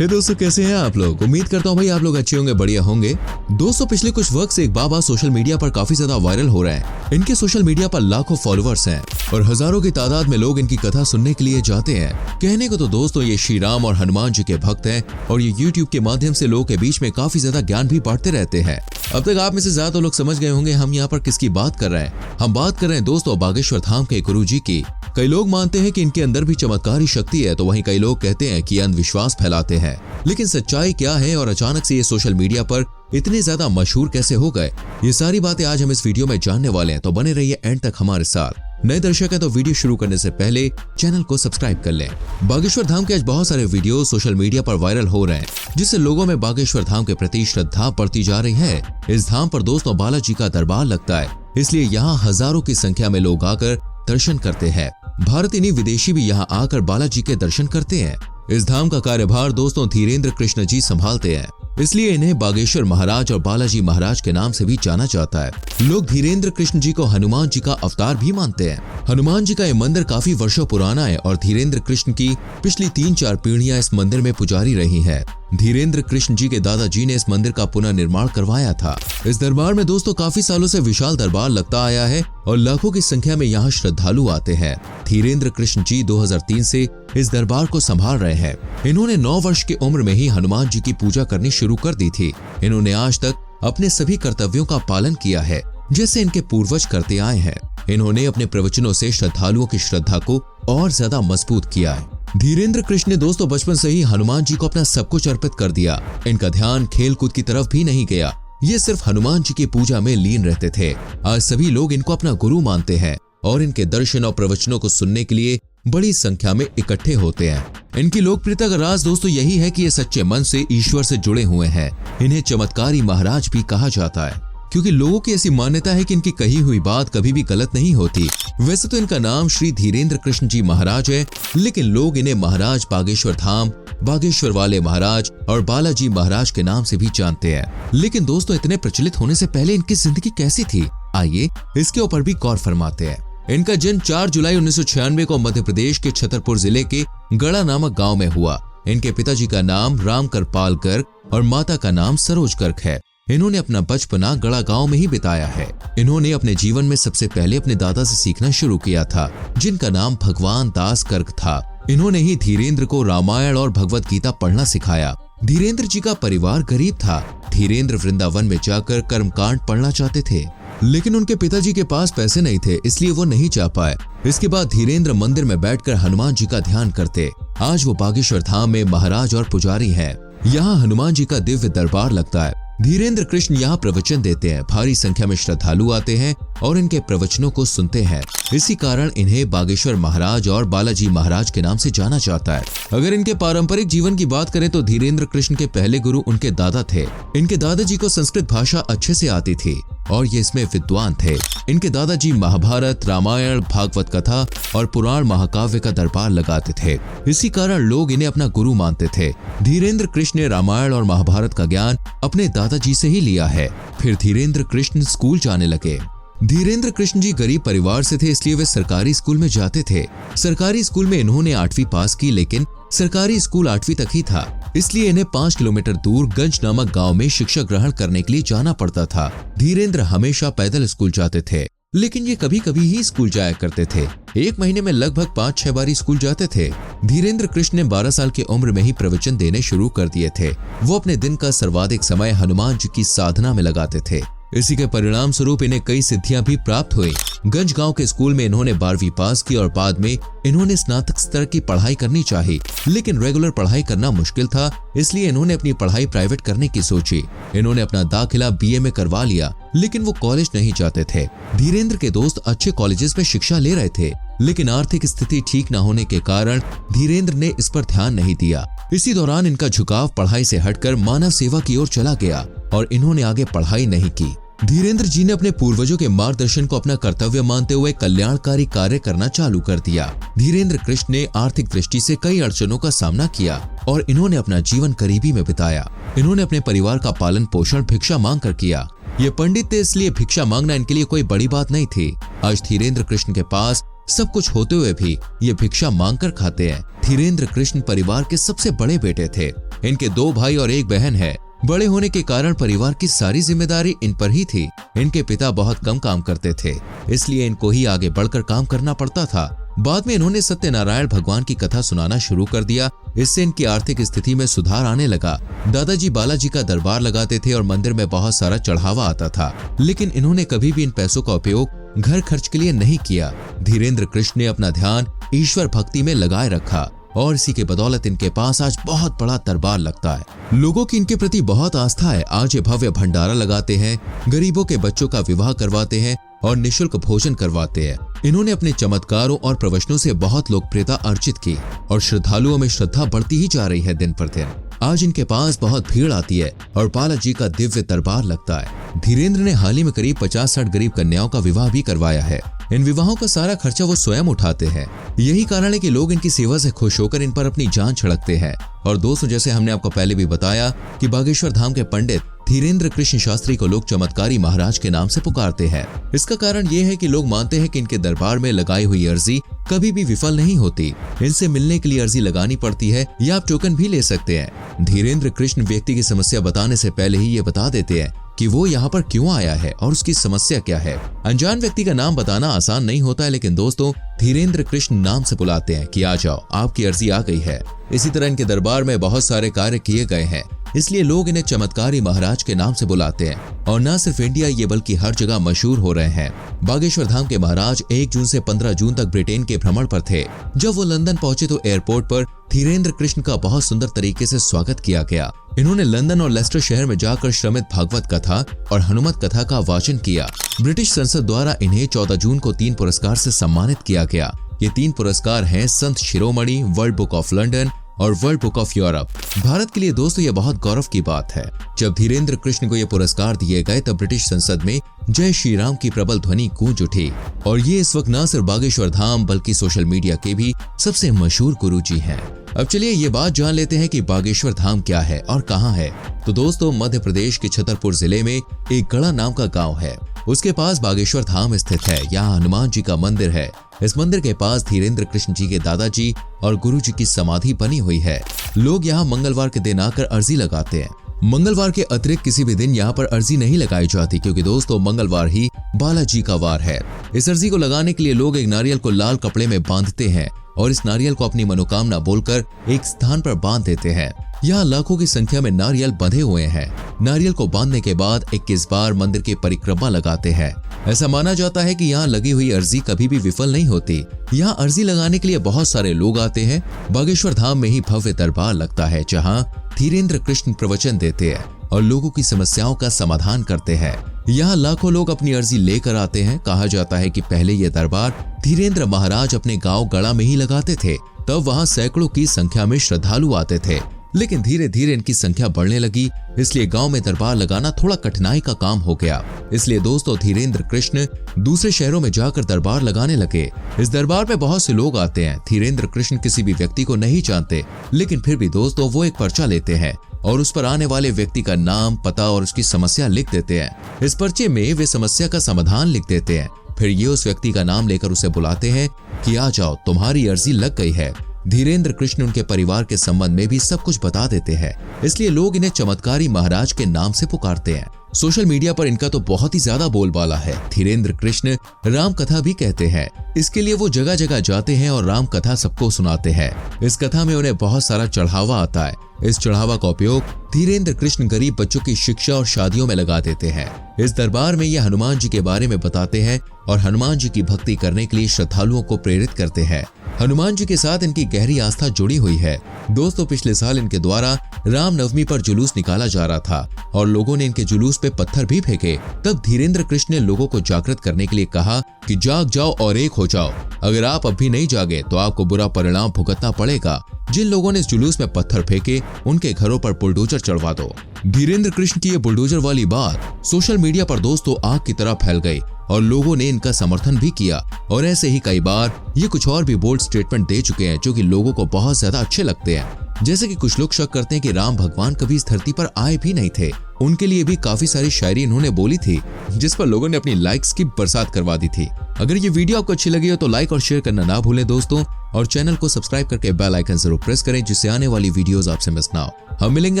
हे दोस्तों, कैसे हैं आप लोग? उम्मीद करता हूँ भाई आप लोग अच्छे होंगे, बढ़िया होंगे। दोस्तों, पिछले कुछ वक्त से एक बाबा सोशल मीडिया पर काफी ज्यादा वायरल हो रहे हैं। इनके सोशल मीडिया पर लाखों फॉलोअर्स हैं और हजारों की तादाद में लोग इनकी कथा सुनने के लिए जाते हैं। कहने को तो दोस्तों ये श्री राम और हनुमान जी के भक्त हैं और ये यूट्यूब के माध्यम से लोगों के बीच में काफी ज्यादा ज्ञान भी बांटते रहते हैं। अब तक आप में से ज्यादा लोग समझ गए होंगे हम यहाँ पर किसकी बात कर रहे हैं। हम बात कर रहे हैं दोस्तों बागेश्वर धाम के गुरु जी की। कई लोग मानते हैं कि इनके अंदर भी चमत्कारी शक्ति है, तो वहीं कई लोग कहते हैं कि अंधविश्वास फैलाते हैं। लेकिन सच्चाई क्या है और अचानक से ये सोशल मीडिया पर इतने ज्यादा मशहूर कैसे हो गए, ये सारी बातें आज हम इस वीडियो में जानने वाले हैं। तो बने रहिए एंड तक हमारे साथ। नए दर्शक हैं तो वीडियो शुरू करने से पहले चैनल को सब्सक्राइब कर लें। बागेश्वर धाम के आज बहुत सारे वीडियो सोशल मीडिया पर वायरल हो रहे हैं, जिससे लोगों में बागेश्वर धाम के प्रति श्रद्धा बढ़ती जा रही है। इस धाम पर दोस्तों बालाजी का दरबार लगता है, इसलिए यहाँ हजारों की संख्या में लोग आकर दर्शन करते हैं। भारतीय नहीं विदेशी भी यहाँ आकर बालाजी के दर्शन करते हैं। इस धाम का कार्यभार दोस्तों धीरेन्द्र कृष्ण जी संभालते हैं, इसलिए इन्हें बागेश्वर महाराज और बालाजी महाराज के नाम से भी जाना जाता है। लोग धीरेन्द्र कृष्ण जी को हनुमान जी का अवतार भी मानते हैं। हनुमान जी का ये मंदिर काफी वर्षों पुराना है और धीरेन्द्र कृष्ण की पिछली 3-4 पीढ़ियां इस मंदिर में पुजारी रही हैं। धीरेन्द्र कृष्ण जी के दादाजी ने इस मंदिर का पुनर्निर्माण करवाया था। इस दरबार में दोस्तों काफी सालों से विशाल दरबार लगता आया है और लाखों की संख्या में यहाँ श्रद्धालु आते हैं। धीरेन्द्र कृष्ण जी 2003 से इस दरबार को संभाल रहे हैं। इन्होंने 9 वर्ष की उम्र में ही हनुमान जी की पूजा करनी शुरू कर दी थी। इन्होंने आज तक अपने सभी कर्तव्यों का पालन किया है, जैसे इनके पूर्वज करते आए हैं। इन्होंने अपने प्रवचनों से श्रद्धालुओं की श्रद्धा को और ज्यादा मजबूत किया है। धीरेन्द्र कृष्ण ने दोस्तों बचपन से ही हनुमान जी को अपना सब कुछ अर्पित कर दिया। इनका ध्यान खेल कूद की तरफ भी नहीं गया, ये सिर्फ हनुमान जी की पूजा में लीन रहते थे। आज सभी लोग इनको अपना गुरु मानते हैं और इनके दर्शन और प्रवचनों को सुनने के लिए बड़ी संख्या में इकट्ठे होते हैं। इनकी लोकप्रियता का राज दोस्तों यही है कि ये सच्चे मन से ईश्वर से जुड़े हुए हैं। इन्हें चमत्कारी महाराज भी कहा जाता है, क्योंकि लोगों की ऐसी मान्यता है कि इनकी कही हुई बात कभी भी गलत नहीं होती। वैसे तो इनका नाम श्री धीरेन्द्र कृष्ण जी महाराज है, लेकिन लोग इन्हें महाराज बागेश्वर धाम, बागेश्वर वाले महाराज और बालाजी महाराज के नाम से भी जानते हैं। लेकिन दोस्तों इतने प्रचलित होने से पहले इनकी जिंदगी कैसी थी, आइए इसके ऊपर भी गौर फरमाते हैं। इनका जन्म 4 जुलाई 1996 को मध्य प्रदेश के छतरपुर जिले के गड़ा नामक गांव में हुआ। इनके पिताजी का नाम रामकृपाल गर्ग और माता का नाम सरोज गर्ग है। इन्होंने अपना बचपना गड़ा गांव में ही बिताया है। इन्होंने अपने जीवन में सबसे पहले अपने दादा से सीखना शुरू किया था, जिनका नाम भगवान दास गर्ग था। इन्होंने ही धीरेन्द्र को रामायण और भगवत गीता पढ़ना सिखाया। धीरेन्द्र जी का परिवार गरीब था। धीरेन्द्र वृंदावन में जाकर कर्मकांड पढ़ना चाहते थे, लेकिन उनके पिताजी के पास पैसे नहीं थे, इसलिए वो नहीं जा पाए। इसके बाद धीरेन्द्र मंदिर में बैठकर हनुमान जी का ध्यान करते। आज वो बागेश्वर धाम में महाराज और पुजारी हैं। यहाँ हनुमान जी का दिव्य दरबार लगता है। धीरेन्द्र कृष्ण यहाँ प्रवचन देते हैं। भारी संख्या में श्रद्धालु आते हैं और इनके प्रवचनों को सुनते हैं। इसी कारण इन्हें बागेश्वर महाराज और बालाजी महाराज के नाम से जाना जाता है। अगर इनके पारंपरिक जीवन की बात करें तो धीरेन्द्र कृष्ण के पहले गुरु उनके दादा थे। इनके दादाजी को संस्कृत भाषा अच्छे से आती थी और ये इसमें विद्वान थे। इनके दादाजी महाभारत, रामायण, भागवत कथा और पुराण महाकाव्य का दरबार लगाते थे। इसी कारण लोग इन्हें अपना गुरु मानते थे। धीरेन्द्र कृष्ण ने रामायण और महाभारत का ज्ञान अपने दादाजी से ही लिया है। फिर धीरेन्द्र कृष्ण स्कूल जाने लगे। धीरेन्द्र कृष्ण जी गरीब परिवार से थे, इसलिए वे सरकारी स्कूल में जाते थे। सरकारी स्कूल में इन्होंने 8वीं पास की, लेकिन सरकारी स्कूल 8वीं तक ही था, इसलिए इन्हें 5 किलोमीटर दूर गंज नामक गांव में शिक्षा ग्रहण करने के लिए जाना पड़ता था। धीरेन्द्र हमेशा पैदल स्कूल जाते थे, लेकिन ये कभी कभी ही स्कूल जाया करते थे। एक महीने में लगभग 5-6 बार स्कूल जाते थे। धीरेन्द्र कृष्ण ने 12 साल की उम्र में ही प्रवचन देने शुरू कर दिए थे। वो अपने दिन का सर्वाधिक समय हनुमान जी की साधना में लगाते थे। इसी के परिणाम स्वरूप इन्हें कई सिद्धियां भी प्राप्त हुई। गंज गांव के स्कूल में इन्होंने 12वीं पास की और बाद में इन्होंने स्नातक स्तर की पढ़ाई करनी चाही, लेकिन रेगुलर पढ़ाई करना मुश्किल था, इसलिए इन्होंने अपनी पढ़ाई प्राइवेट करने की सोची। इन्होंने अपना दाखिला बीए में करवा लिया, लेकिन वो कॉलेज नहीं जाते थे। धीरेन्द्र के दोस्त अच्छे कॉलेजेस में शिक्षा ले रहे थे, लेकिन आर्थिक स्थिति ठीक न होने के कारण धीरेन्द्र ने इस पर ध्यान नहीं दिया। इसी दौरान इनका झुकाव पढ़ाई से हटकर मानव सेवा की ओर चला गया और इन्होंने आगे पढ़ाई नहीं की। धीरेन्द्र जी ने अपने पूर्वजों के मार्गदर्शन को अपना कर्तव्य मानते हुए कल्याणकारी कार्य करना चालू कर दिया। धीरेन्द्र कृष्ण ने आर्थिक दृष्टि से कई अड़चनों का सामना किया और इन्होंने अपना जीवन गरीबी में बिताया। इन्होंने अपने परिवार का पालन पोषण भिक्षा मांग कर किया। ये पंडित थे, इसलिए भिक्षा मांगना इनके लिए कोई बड़ी बात नहीं थी। आज धीरेन्द्र कृष्ण के पास सब कुछ होते हुए भी ये भिक्षा मांगकर खाते हैं। धीरेन्द्र कृष्ण परिवार के सबसे बड़े बेटे थे। इनके 2 भाई और 1 बहन है। बड़े होने के कारण परिवार की सारी जिम्मेदारी इन पर ही थी। इनके पिता बहुत कम काम करते थे, इसलिए इनको ही आगे बढ़कर काम करना पड़ता था। बाद में इन्होंने सत्यनारायण भगवान की कथा सुनाना शुरू कर दिया। इससे इनकी आर्थिक स्थिति में सुधार आने लगा। दादाजी बालाजी का दरबार लगाते थे और मंदिर में बहुत सारा चढ़ावा आता था, लेकिन इन्होंने कभी भी इन पैसों का उपयोग घर खर्च के लिए नहीं किया। धीरेन्द्र कृष्ण ने अपना ध्यान ईश्वर भक्ति में लगाए रखा और इसी के बदौलत इनके पास आज बहुत बड़ा दरबार लगता है। लोगों की इनके प्रति बहुत आस्था है। आज ये भव्य भंडारा लगाते हैं, गरीबों के बच्चों का विवाह करवाते हैं और निःशुल्क भोजन करवाते हैं। इन्होंने अपने चमत्कारों और प्रवचनों से बहुत लोकप्रियता अर्जित की और श्रद्धालुओं में श्रद्धा बढ़ती ही जा रही है दिन पर दिन। आज इनके पास बहुत भीड़ आती है और बालाजी का दिव्य दरबार लगता है। धीरेन्द्र ने हाल ही में करीब 50-60 गरीब कन्याओं का विवाह भी करवाया है। इन विवाहों का सारा खर्चा वो स्वयं उठाते हैं। यही कारण है कि लोग इनकी सेवा से खुश होकर इन पर अपनी जान छिड़कते हैं। और दोस्तों, जैसे हमने आपको पहले भी बताया कि बागेश्वर धाम के पंडित धीरेन्द्र कृष्ण शास्त्री को लोग चमत्कारी महाराज के नाम से पुकारते हैं। इसका कारण ये है कि लोग मानते हैं कि इनके दरबार में लगाई हुई अर्जी कभी भी विफल नहीं होती। इनसे मिलने के लिए अर्जी लगानी पड़ती है या आप टोकन भी ले सकते हैं। धीरेन्द्र कृष्ण व्यक्ति की समस्या बताने से पहले ही ये बता देते हैं कि वो यहाँ पर क्यों आया है और उसकी समस्या क्या है। अनजान व्यक्ति का नाम बताना आसान नहीं होता है, लेकिन दोस्तों, धीरेन्द्र कृष्ण नाम से बुलाते हैं कि आ जाओ, आपकी अर्जी आ गई है। इसी तरह इनके दरबार में बहुत सारे कार्य किए गए हैं, इसलिए लोग इन्हें चमत्कारी महाराज के नाम से बुलाते हैं। और न सिर्फ इंडिया ये बल्कि हर जगह मशहूर हो रहे हैं। बागेश्वर धाम के महाराज 1 जून से 15 जून तक ब्रिटेन के भ्रमण पर थे। जब वो लंदन पहुंचे तो एयरपोर्ट पर धीरेन्द्र कृष्ण का बहुत सुंदर तरीके से स्वागत किया गया। इन्होंने लंदन और लेस्टर शहर में जाकर श्रीमद् भागवत कथा और हनुमत कथा का वाचन किया। ब्रिटिश संसद द्वारा इन्हें 14 जून को 3 पुरस्कार से सम्मानित किया गया। ये 3 पुरस्कार हैं Sant Shiromani, world book of London और world book of Europe. Bharat के लिए दोस्तों ये बहुत गौरव की बात है। जब धीरेन्द्र कृष्ण को ये पुरस्कार दिए गए तब ब्रिटिश संसद में जय श्री राम की प्रबल ध्वनि गूंज उठी। और ये इस वक्त न सिर्फ बागेश्वर धाम बल्कि सोशल मीडिया के भी सबसे मशहूर गुरुजी हैं। अब चलिए ये बात जान लेते हैं कि बागेश्वर धाम क्या है और कहाँ है। तो दोस्तों, मध्य प्रदेश के छतरपुर जिले में एक गढ़ा नाम का गाँव है। उसके पास बागेश्वर धाम स्थित है। यहाँ हनुमान जी का मंदिर है। इस मंदिर के पास धीरेन्द्र कृष्ण जी के दादाजी और गुरु जी की समाधि बनी हुई है। लोग यहाँ मंगलवार के दिन आकर अर्जी लगाते हैं। मंगलवार के अतिरिक्त किसी भी दिन यहाँ पर अर्जी नहीं लगाई जाती, क्योंकि दोस्तों मंगलवार ही बालाजी का वार है। इस अर्जी को लगाने के लिए लोग एक नारियल को लाल कपड़े में बांधते हैं और इस नारियल को अपनी मनोकामना बोलकर एक स्थान पर बांध देते हैं। यहाँ लाखों की संख्या में नारियल बंधे हुए हैं। नारियल को बांधने के बाद 21 बार मंदिर की परिक्रमा लगाते हैं। ऐसा माना जाता है कि यहाँ लगी हुई अर्जी कभी भी विफल नहीं होती। यहाँ अर्जी लगाने के लिए बहुत सारे लोग आते हैं। बागेश्वर धाम में ही भव्य दरबार लगता है, जहाँ धीरेन्द्र कृष्ण प्रवचन देते हैं और लोगों की समस्याओं का समाधान करते हैं। यहाँ लाखों लोग अपनी अर्जी लेकर आते हैं। कहा जाता है कि पहले ये दरबार धीरेन्द्र महाराज अपने गांव गढ़ा में ही लगाते थे, तब वहाँ सैकड़ों की संख्या में श्रद्धालु आते थे। लेकिन धीरे धीरे इनकी संख्या बढ़ने लगी, इसलिए गांव में दरबार लगाना थोड़ा कठिनाई का काम हो गया। इसलिए दोस्तों धीरेन्द्र कृष्ण दूसरे शहरों में जाकर दरबार लगाने लगे। इस दरबार में बहुत से लोग आते हैं। धीरेन्द्र कृष्ण किसी भी व्यक्ति को नहीं जानते, लेकिन फिर भी दोस्तों वो एक पर्चा लेते हैं और उस पर आने वाले व्यक्ति का नाम, पता और उसकी समस्या लिख देते हैं। इस पर्चे में वे समस्या का समाधान लिख देते हैं। फिर ये उस व्यक्ति का नाम लेकर उसे बुलाते हैं कि आ जाओ, तुम्हारी अर्जी लग गई है। धीरेन्द्र कृष्ण उनके परिवार के संबंध में भी सब कुछ बता देते हैं। इसलिए लोग इन्हें चमत्कारी महाराज के नाम से पुकारते हैं। सोशल मीडिया पर इनका तो बहुत ही ज्यादा बोलबाला है। धीरेन्द्र कृष्ण राम कथा भी कहते हैं। इसके लिए वो जगह जगह जाते हैं और राम कथा सबको सुनाते हैं। इस कथा में उन्हें बहुत सारा चढ़ावा आता है। इस चढ़ावा का उपयोग धीरेन्द्र कृष्ण गरीब बच्चों की शिक्षा और शादियों में लगा देते हैं। इस दरबार में ये हनुमान जी के बारे में बताते हैं और हनुमान जी की भक्ति करने के लिए श्रद्धालुओं को प्रेरित करते हैं। हनुमान जी के साथ इनकी गहरी आस्था जुड़ी हुई है। दोस्तों पिछले साल इनके द्वारा रामनवमी पर जुलूस निकाला जा रहा था और लोगों ने इनके जुलूस पे पत्थर भी फेंके। तब धीरेन्द्र कृष्ण ने लोगों को जागृत करने के लिए कहा कि जाग जाओ और एक हो जाओ। अगर आप अब भी नहीं जागे तो आपको बुरा परिणाम भुगतना पड़ेगा। जिन लोगों ने इस जुलूस में पत्थर फेंके उनके घरों पर बुलडोजर चढ़वा दो। धीरेन्द्र कृष्ण की ये बुलडोजर वाली बात सोशल मीडिया पर दोस्तों आग की तरह फैल गई और लोगों ने इनका समर्थन भी किया। और ऐसे ही कई बार ये कुछ और भी बोल्ड स्टेटमेंट दे चुके हैं जो कि लोगों को बहुत ज्यादा अच्छे लगते हैं। जैसे कि कुछ लोग शक करते हैं कि राम भगवान कभी इस धरती पर आए भी नहीं थे। उनके लिए भी काफी सारी शायरी इन्होंने बोली थी, जिस पर लोगों ने अपनी लाइक्स की बरसात करवा दी थी। अगर ये वीडियो आपको अच्छी लगी हो तो लाइक और शेयर करना ना भूलें दोस्तों, और चैनल को सब्सक्राइब करके बेल आइकन जरूर प्रेस करें जिससे आने वाली वीडियोस आपसे मिस ना हो। हम मिलेंगे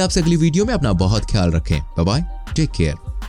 आपसे अगली वीडियो में। अपना बहुत ख्याल रखें। Bye bye, take care.